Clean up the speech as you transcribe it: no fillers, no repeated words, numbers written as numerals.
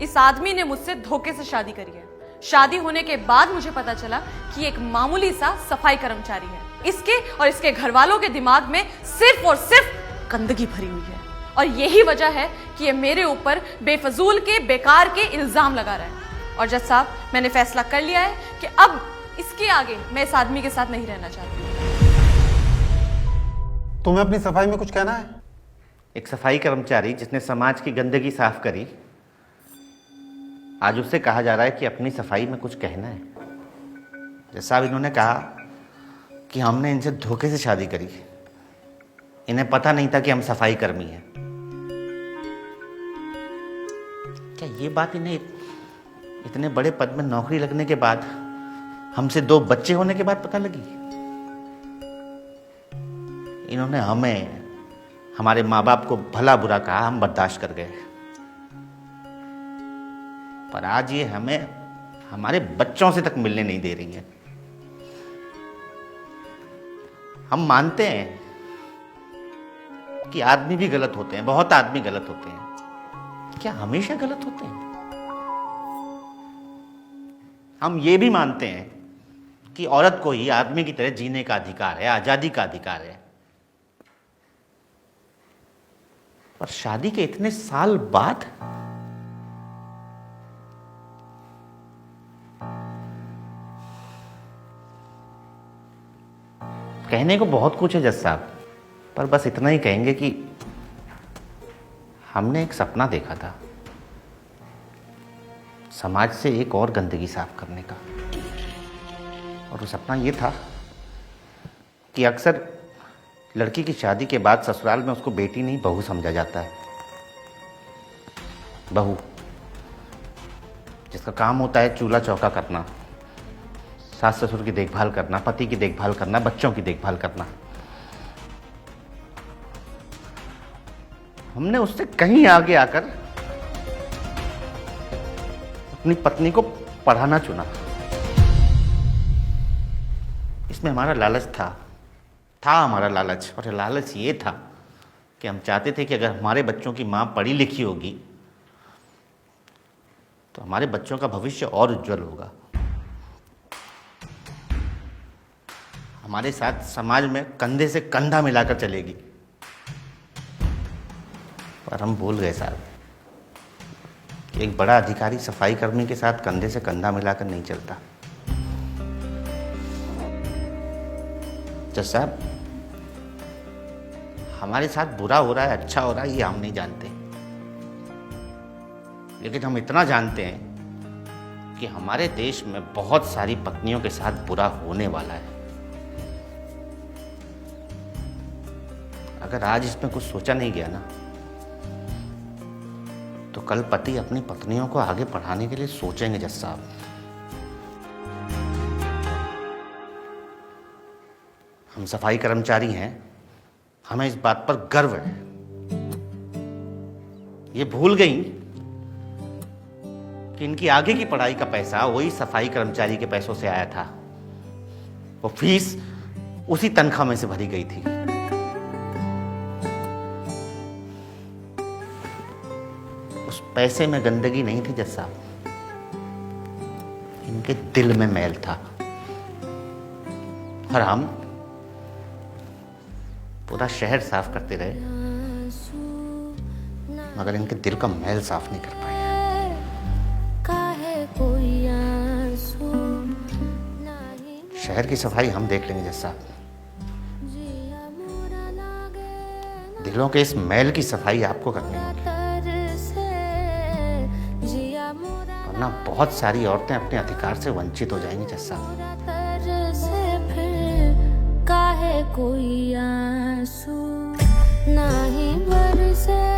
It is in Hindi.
इस आदमी ने मुझसे धोखे से शादी करी है। शादी होने के बाद मुझे पता चला कि एक मामूली सा सफाई कर्मचारी है। इसके और इसके घर वालों के दिमाग में सिर्फ और सिर्फ गंदगी भरी हुई है, और यही वजह है कि ये मेरे ऊपर बेफजूल के बेकार के इल्जाम लगा रहा है। और जज साहब, मैंने फैसला कर लिया है कि अब इसके आगे मैं इस आदमी के साथ नहीं रहना चाहती। तुम्हें अपनी सफाई में कुछ कहना है? एक सफाई कर्मचारी जिसने समाज की गंदगी साफ करी, आज उससे कहा जा रहा है कि अपनी सफाई में कुछ कहना है। जैसा साहब, इन्होंने कहा कि हमने इनसे धोखे से शादी करी, इन्हें पता नहीं था कि हम सफाई कर्मी हैं। क्या ये बात इन्हें इतने बड़े पद में नौकरी लगने के बाद, हमसे 2 बच्चे होने के बाद पता लगी? इन्होंने हमें, हमारे माँ बाप को भला बुरा कहा, हम बर्दाश्त कर गए, पर आज ये हमें हमारे बच्चों से तक मिलने नहीं दे रही है। हम मानते हैं कि आदमी भी गलत होते हैं, बहुत आदमी गलत होते हैं। क्या हमेशा गलत होते हैं? हम ये भी मानते हैं कि औरत को ही आदमी की तरह जीने का अधिकार है, आजादी का अधिकार है। पर शादी के इतने साल बाद कहने को बहुत कुछ है जज साहब, पर बस इतना ही कहेंगे कि हमने एक सपना देखा था, समाज से एक और गंदगी साफ करने का। और वो सपना ये था कि अक्सर लड़की की शादी के बाद ससुराल में उसको बेटी नहीं बहू समझा जाता है। बहू जिसका काम होता है चूल्हा चौका करना, सास ससुर की देखभाल करना, पति की देखभाल करना, बच्चों की देखभाल करना। हमने उससे कहीं आगे आकर अपनी पत्नी को पढ़ाना चुना। इसमें हमारा लालच था हमारा लालच। और लालच ये था कि हम चाहते थे कि अगर हमारे बच्चों की माँ पढ़ी लिखी होगी तो हमारे बच्चों का भविष्य और उज्जवल होगा, हमारे साथ समाज में कंधे से कंधा मिलाकर चलेगी। पर हम भूल गए साहब कि एक बड़ा अधिकारी सफाई कर्मी के साथ कंधे से कंधा मिलाकर नहीं चलता। जज साहब, हमारे साथ बुरा हो रहा है, अच्छा हो रहा है, ये हम नहीं जानते, लेकिन हम इतना जानते हैं कि हमारे देश में बहुत सारी पत्नियों के साथ बुरा होने वाला है। अगर आज इसमें कुछ सोचा नहीं गया ना, तो कल पति अपनी पत्नियों को आगे पढ़ाने के लिए सोचेंगे जज साहब। हम सफाई कर्मचारी हैं, हमें इस बात पर गर्व है। ये भूल गई कि इनकी आगे की पढ़ाई का पैसा वही सफाई कर्मचारी के पैसों से आया था। वो फीस उसी तनख्वाह में से भरी गई थी। उस पैसे में गंदगी नहीं थी जज साहब, इनके दिल में मैल था। और हम पूरा शहर साफ करते रहे, मगर इनके दिल का मैल साफ नहीं कर पाए। शहर की सफाई हम देख लेंगे जज साहब, दिलों के इस मैल की सफाई आपको करनी होगी, वरना बहुत सारी औरतें अपने अधिकार से वंचित हो जाएंगी जज साहब। काहे कोई आंसू नहीं बरसे।